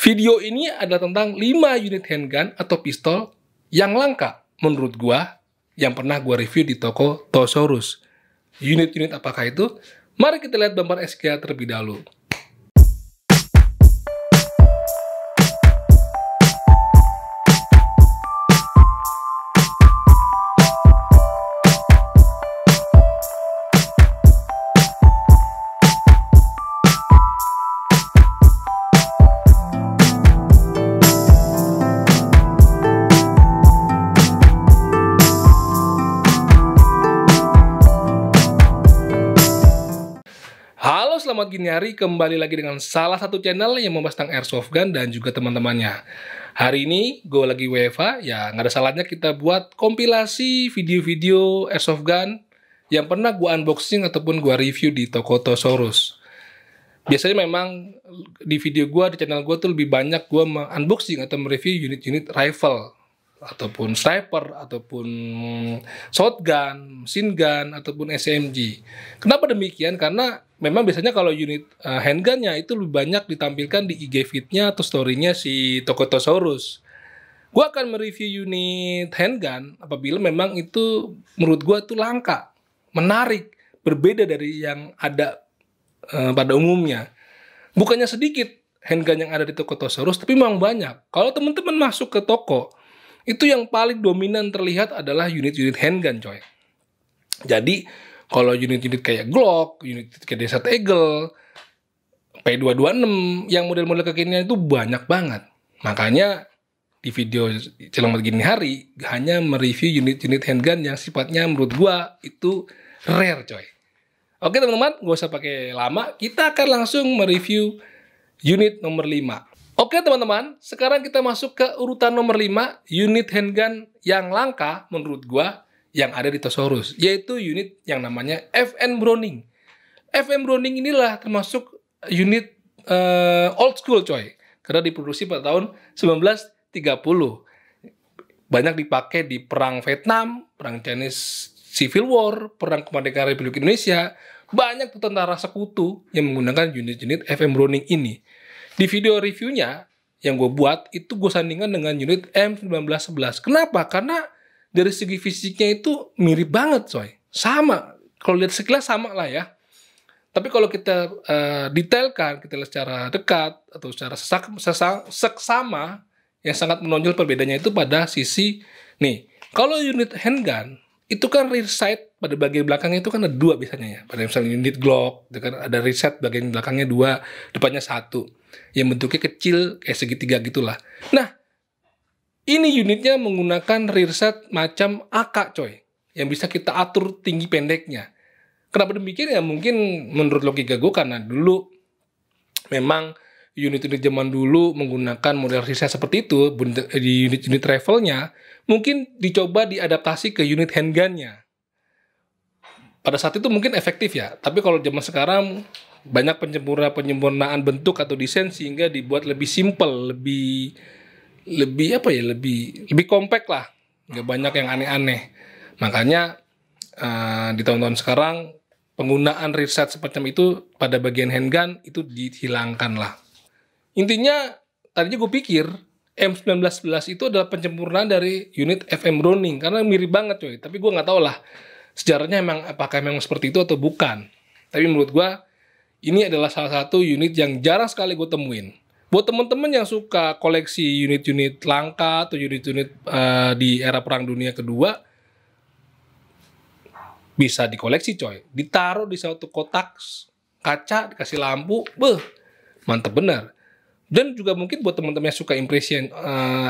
Video ini adalah tentang 5 unit handgun atau pistol yang langka menurut gua yang pernah gua review di toko Tosaurus. Unit-unit apakah itu? Mari kita lihat gambar SK terlebih dahulu. Halo, selamat gini hari, kembali lagi dengan salah satu channel yang membahas tentang airsoft gun dan juga teman-temannya. Hari ini gue lagi WFH, ya nggak ada salahnya kita buat kompilasi video-video airsoft gun yang pernah gue unboxing ataupun gue review di toko Tosaurus. Biasanya memang di video gue, di channel gue tuh lebih banyak gue unboxing atau mereview unit-unit rifle ataupun sniper, ataupun shotgun, machine gun, ataupun SMG. Kenapa demikian? Karena memang biasanya kalau unit handgunnya itu lebih banyak ditampilkan di IG feed-nya atau story-nya si toko Tosaurus. Gue akan mereview unit handgun apabila memang itu menurut gue tuh langka, menarik, berbeda dari yang ada pada umumnya. Bukannya sedikit handgun yang ada di toko Tosaurus, tapi memang banyak. Kalau teman-teman masuk ke toko, itu yang paling dominan terlihat adalah unit-unit handgun, coy. Jadi, kalau unit-unit kayak Glock, unit kayak Desert Eagle, P226, yang model-model kekinian itu banyak banget. Makanya, di video Selamat Gini Hari, hanya mereview unit-unit handgun yang sifatnya menurut gua itu rare, coy. Oke teman-teman, gak usah pakai lama, kita akan langsung mereview unit nomor 5. Oke teman-teman, sekarang kita masuk ke urutan nomor 5, unit handgun yang langka menurut gua yang ada di Tosaurus, yaitu unit yang namanya FN Browning. FN Browning inilah termasuk unit old school, coy, karena diproduksi pada tahun 1930. Banyak dipakai di perang Vietnam, perang Chinese Civil War, perang kemerdekaan Republik Indonesia. Banyak tentara sekutu yang menggunakan unit-unit FN Browning ini. Di video reviewnya yang gue buat, itu gue sandingkan dengan unit M1911. Kenapa? Karena dari segi fisiknya itu mirip banget, coy. Sama. Kalau lihat sekilas sama lah ya. Tapi kalau kita detailkan, kita lihat secara dekat atau secara seksama, yang sangat menonjol perbedaannya itu pada sisi, nih, kalau unit handgun, itu kan rear sight pada bagian belakangnya itu kan ada 2 biasanya ya. Pada misalnya unit Glock, itu kan ada rear sight bagian belakangnya 2, depannya 1. Yang bentuknya kecil, kayak segitiga gitulah. Nah, ini unitnya menggunakan rear sight macam AK, coy. Yang bisa kita atur tinggi pendeknya. Kenapa demikian? Ya mungkin menurut logika gue, karena dulu memang unit-unit zaman dulu menggunakan model rear sight seperti itu, di unit-unit rifle-nya, mungkin dicoba diadaptasi ke unit handgun-nya. Pada saat itu mungkin efektif ya, tapi kalau zaman sekarang banyak penyempurnaan bentuk atau desain sehingga dibuat lebih simple, lebih apa ya, lebih compact lah, nggak banyak yang aneh-aneh. Makanya di tahun-tahun sekarang penggunaan rear sight semacam itu pada bagian handgun itu dihilangkan lah. Intinya tadinya gue pikir M1911 itu adalah penyempurnaan dari unit FN Browning karena mirip banget, coy. Tapi gue nggak tahu lah sejarahnya emang apakah memang seperti itu atau bukan. Tapi menurut gue ini adalah salah satu unit yang jarang sekali gue temuin. Buat teman-teman yang suka koleksi unit-unit langka atau unit-unit di era Perang Dunia Kedua, bisa dikoleksi, coy. Ditaruh di suatu kotak kaca, dikasih lampu, mantep bener. Dan juga mungkin buat teman-teman yang suka impression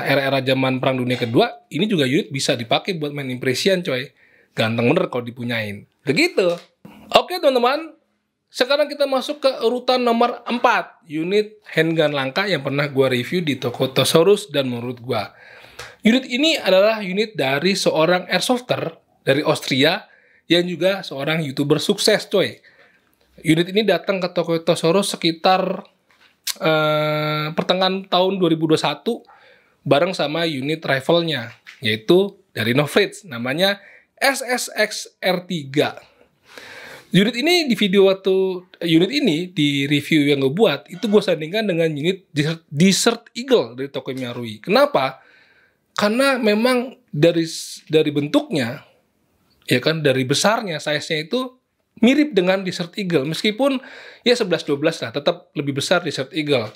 era-era zaman Perang Dunia Kedua, ini juga unit bisa dipakai buat main impression, coy. Ganteng bener kalau dipunyain. Begitu. Oke teman-teman, sekarang kita masuk ke urutan nomor 4, unit handgun langka yang pernah gua review di toko Tosaurus dan menurut gua. Unit ini adalah unit dari seorang airsofter dari Austria yang juga seorang YouTuber sukses, coy. Unit ini datang ke toko Tosaurus sekitar pertengahan tahun 2021 bareng sama unit rifle-nya, yaitu dari Novritsch, namanya SSX R3. Unit ini di review yang gue buat itu gue sandingkan dengan unit Desert Eagle dari Tokyo Marui. Kenapa? Karena memang dari bentuknya, ya kan, dari besarnya, size-nya itu mirip dengan Desert Eagle. Meskipun ya 11-12 lah, tetap lebih besar Desert Eagle.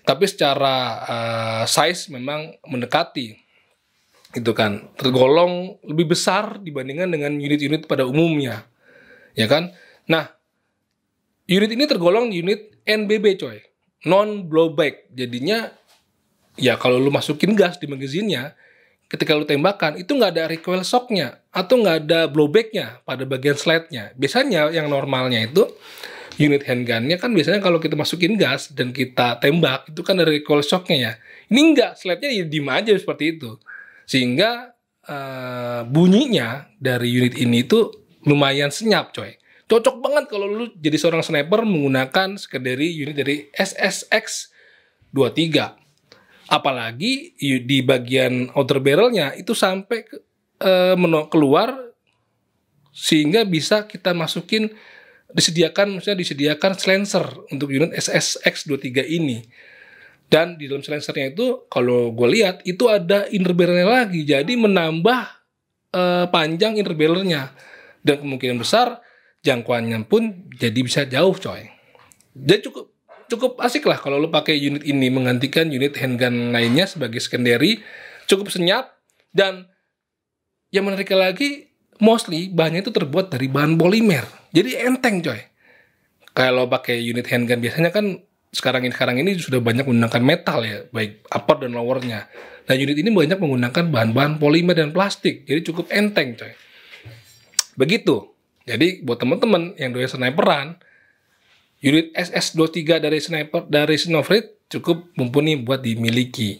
Tapi secara size memang mendekati, gitu kan. Tergolong lebih besar dibandingkan dengan unit-unit pada umumnya, ya kan. Nah, unit ini tergolong unit NBB coy, non blowback. Jadinya ya kalau lu masukin gas di magazinnya, ketika lu tembakan itu nggak ada recoil shocknya atau nggak ada blowbacknya pada bagian slide-nya. Biasanya yang normalnya itu unit handgunnya kan biasanya kalau kita masukin gas dan kita tembak itu kan ada recoil shocknya ya. Ini enggak, slide-nya ya diem aja seperti itu. Sehingga bunyinya dari unit ini itu lumayan senyap coy. Cocok banget kalau lu jadi seorang sniper menggunakan secondary unit dari SSX 23. Apalagi di bagian outer barrelnya itu sampai keluar sehingga bisa kita masukin disediakan silencer untuk unit SSX23 ini. Dan di dalam silencernya itu kalau gue lihat itu ada inner barrelnya lagi, jadi menambah panjang inner barrelnya dan kemungkinan besar jangkauannya pun jadi bisa jauh coy. Jadi cukup asik lah kalau lo pakai unit ini menggantikan unit handgun lainnya sebagai secondary. Cukup senyap, dan yang menariknya lagi mostly bahannya itu terbuat dari bahan polimer, jadi enteng coy. Kalau pakai unit handgun biasanya kan sekarang ini sudah banyak menggunakan metal ya, baik upper dan lowernya. Nah, unit ini banyak menggunakan bahan-bahan polimer dan plastik, jadi cukup enteng coy. Begitu. Jadi buat teman-teman yang doyan sniperan, unit SS23 dari Snowfleet cukup mumpuni buat dimiliki.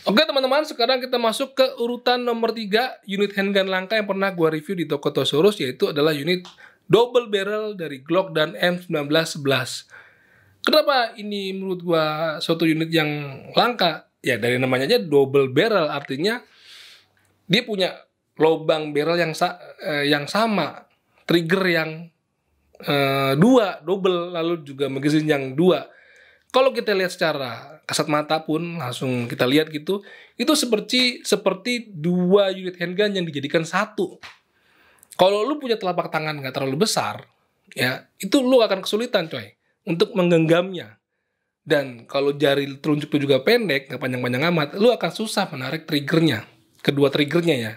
Oke teman-teman, sekarang kita masuk ke urutan nomor 3 unit handgun langka yang pernah gua review di toko Tosaurus, yaitu adalah unit double barrel dari Glock dan M1911. Kenapa ini menurut gua suatu unit yang langka? Ya dari namanya aja double barrel, artinya dia punya lubang barrel yang sama, trigger yang double, lalu juga magazine yang 2. Kalau kita lihat secara kasat mata pun langsung kita lihat gitu, itu seperti 2 unit handgun yang dijadikan satu. Kalau lu punya telapak tangan nggak terlalu besar, ya itu lu akan kesulitan coy untuk menggenggamnya. Dan kalau jari telunjuk itu juga pendek, nggak panjang-panjang amat, lu akan susah menarik triggernya, kedua triggernya ya.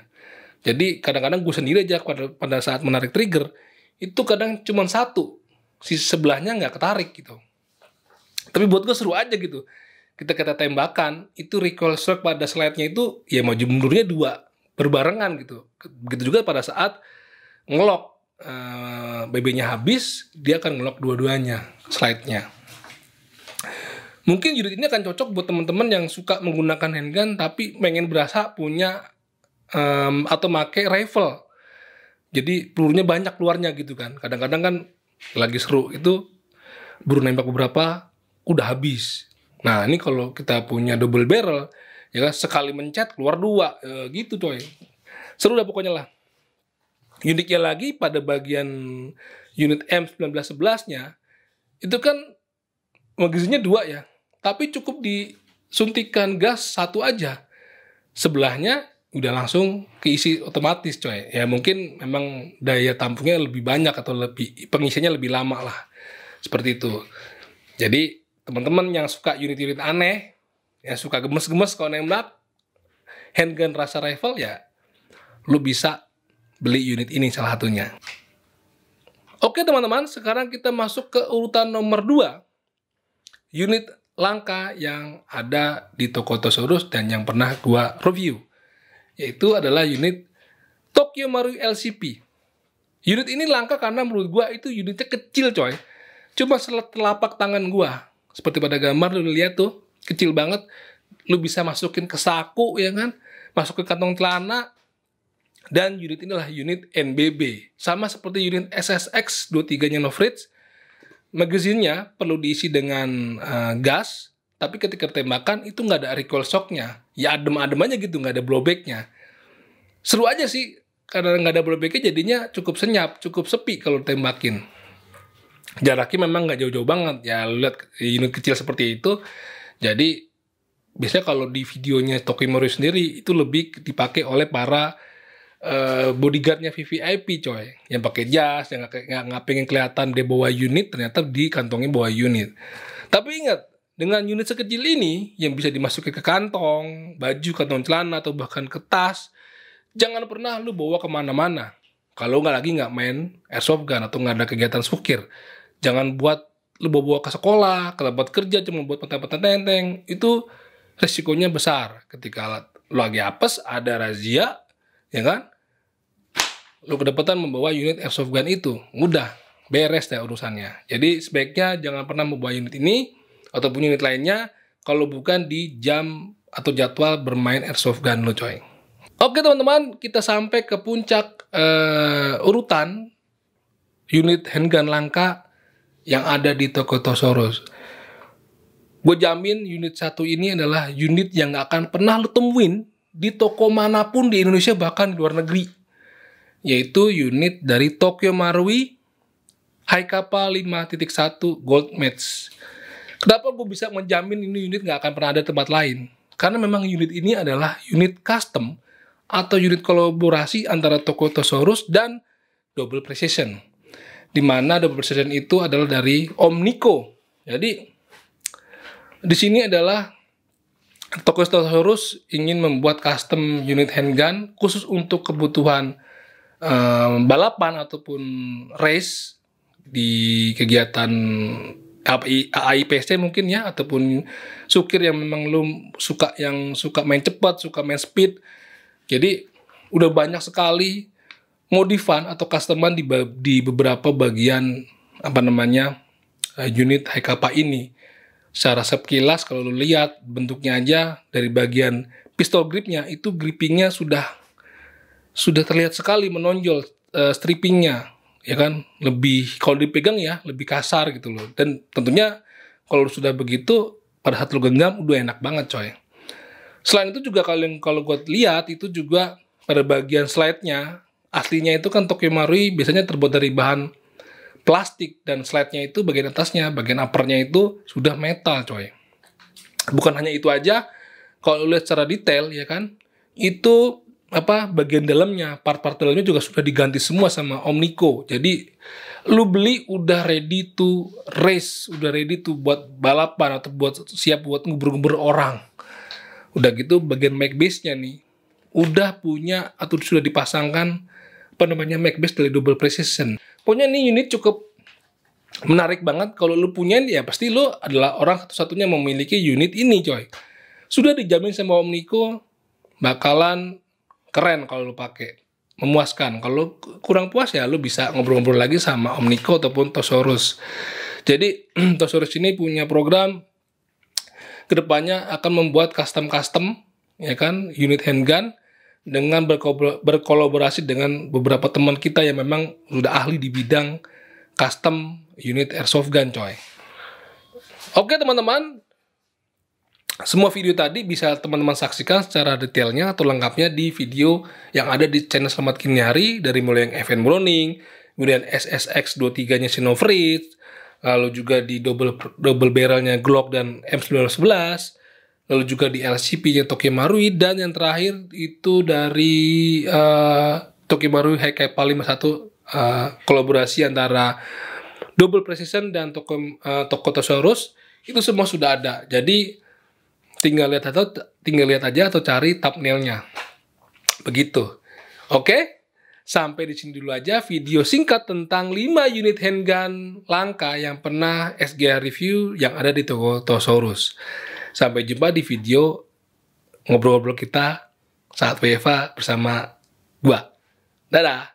Jadi kadang-kadang gue sendiri aja pada saat menarik trigger itu kadang cuma satu, sisi sebelahnya nggak ketarik gitu. Tapi buat gue seru aja gitu. Kita tembakan itu recoil shock pada slide-nya itu ya maju mundurnya 2 berbarengan gitu. Begitu juga pada saat ngelock BB-nya habis, dia akan ngelock dua-duanya slide-nya. Mungkin unit ini akan cocok buat teman-teman yang suka menggunakan handgun tapi pengen berasa punya atau make rifle. Jadi pelurunya banyak keluarnya gitu kan. Kadang-kadang kan lagi seru itu baru nembak beberapa udah habis. Nah ini kalau kita punya double barrel ya kan, sekali mencet keluar 2 gitu coy. Seru dah pokoknya lah. Uniknya lagi pada bagian unit M1911-nya itu kan magazinnya 2 ya, tapi cukup disuntikan gas 1 aja, sebelahnya udah langsung keisi otomatis coy. Ya mungkin memang daya tampungnya lebih banyak atau pengisiannya lebih lama lah, seperti itu. Jadi teman-teman yang suka unit-unit aneh, yang suka gemes-gemes kalau nembak handgun rasa rifle, ya lu bisa beli unit ini salah satunya. Oke teman-teman, sekarang kita masuk ke urutan nomor 2 unit langka yang ada di toko Tosaurus dan yang pernah gua review, yaitu adalah unit Tokyo Marui LCP. Unit ini langka karena menurut gua itu unitnya kecil coy, cuma telapak tangan gua. Seperti pada gambar lu lihat tuh, kecil banget. Lu bisa masukin ke saku ya kan, masuk ke kantong celana. Dan unit inilah unit NBB, sama seperti unit SSX23-nya Snowfleet. Magazinnya perlu diisi dengan gas, tapi ketika tembakan itu nggak ada recoil shock-nya. Ya adem-adem aja gitu, nggak ada blowback-nya. Seru aja sih, karena nggak ada blowback-nya jadinya cukup senyap, cukup sepi kalau tembakin. Jaraknya memang nggak jauh-jauh banget ya, lu lihat unit kecil seperti itu. Jadi biasanya kalau di videonya Tokimaru sendiri itu lebih dipakai oleh para bodyguardnya VVIP coy, yang pakai jas, yang nggak pengen kelihatan dia bawa unit, ternyata di kantongnya bawa unit. Tapi ingat, dengan unit sekecil ini yang bisa dimasukin ke kantong baju, kantong celana, atau bahkan ke tas, jangan pernah lu bawa kemana-mana. Kalau nggak main airsoft gun atau nggak ada kegiatan sukir, jangan buat lu bawa ke sekolah, ke tempat kerja cuma buat penting-penting tenteng. Itu resikonya besar. Ketika lu lagi apes, ada razia, ya kan? Lu kedapatan membawa unit airsoft gun itu, mudah, beres deh urusannya. Jadi sebaiknya jangan pernah membawa unit ini ataupun unit lainnya kalau bukan di jam atau jadwal bermain airsoft gun lo coy. Oke teman-teman, kita sampai ke puncak urutan unit handgun langka yang ada di toko Tosaurus. Gue jamin unit satu ini adalah unit yang gak akan pernah lo temuin di toko manapun di Indonesia, bahkan di luar negeri. Yaitu unit dari Tokyo Marui Haikapa 5.1 Gold Match. Kenapa gue bisa menjamin ini unit nggak akan pernah ada tempat lain? Karena memang unit ini adalah unit custom atau unit kolaborasi antara toko Tosaurus dan Double Precision. Dimana Double Precision itu adalah dari Om Nico. Jadi di sini adalah toko Tosaurus ingin membuat custom unit handgun khusus untuk kebutuhan balapan ataupun race di kegiatan AIPC mungkin ya, ataupun sukir yang memang lu suka main cepat, suka main speed. Jadi udah banyak sekali modifan atau customan di beberapa bagian unit Haikapa ini. Secara sekilas kalau lu lihat bentuknya aja, dari bagian pistol gripnya itu grippingnya sudah terlihat sekali menonjol, strippingnya, ya kan, lebih kalau dipegang ya lebih kasar gitu loh. Dan tentunya kalau sudah begitu pada saat lu genggam udah enak banget coy. Selain itu juga kalau gue lihat itu juga pada bagian slide-nya aslinya itu kan Tokyo Marui biasanya terbuat dari bahan plastik, dan slide-nya itu bagian atasnya, bagian upper-nya itu sudah metal coy. Bukan hanya itu aja, kalau lihat secara detail ya kan, itu bagian dalamnya, part-part dalamnya juga sudah diganti semua sama Om Nico. Jadi lu beli udah ready to race, udah ready to buat balapan atau siap buat ngubur-ngubur orang. Udah gitu bagian make base-nya nih udah punya atau sudah dipasangkan make base dari Double Precision. Pokoknya ini unit cukup menarik banget. Kalau lu punya ya pasti lu adalah orang satu-satunya memiliki unit ini coy. Sudah dijamin sama Om Nico bakalan keren kalau lu pakai, memuaskan. Kalau kurang puas ya lu bisa ngobrol-ngobrol lagi sama Om Nico ataupun Tosaurus. Jadi Tosaurus ini punya program kedepannya akan membuat custom ya kan unit handgun dengan berkolaborasi dengan beberapa teman kita yang memang sudah ahli di bidang custom unit airsoft gun coy. Oke teman-teman, semua video tadi bisa teman-teman saksikan secara detailnya atau lengkapnya di video yang ada di channel Selamat Kini Hari, dari mulai yang FN Browning, kemudian SSX 23-nya Sinofritz, lalu juga di double barrelnya Glock dan M1911, lalu juga di LCP-nya Tokyo Marui, dan yang terakhir itu dari Tokyo Marui Haikapa 51 kolaborasi antara Double Precision dan toko Tosaurus. Itu semua sudah ada. Jadi tinggal lihat aja atau cari thumbnailnya. Begitu. Oke? Sampai di sini dulu aja video singkat tentang 5 unit handgun langka yang pernah SGA review yang ada di toko Tosaurus. Sampai jumpa di video ngobrol-ngobrol kita saat WFA bersama gua. Dadah!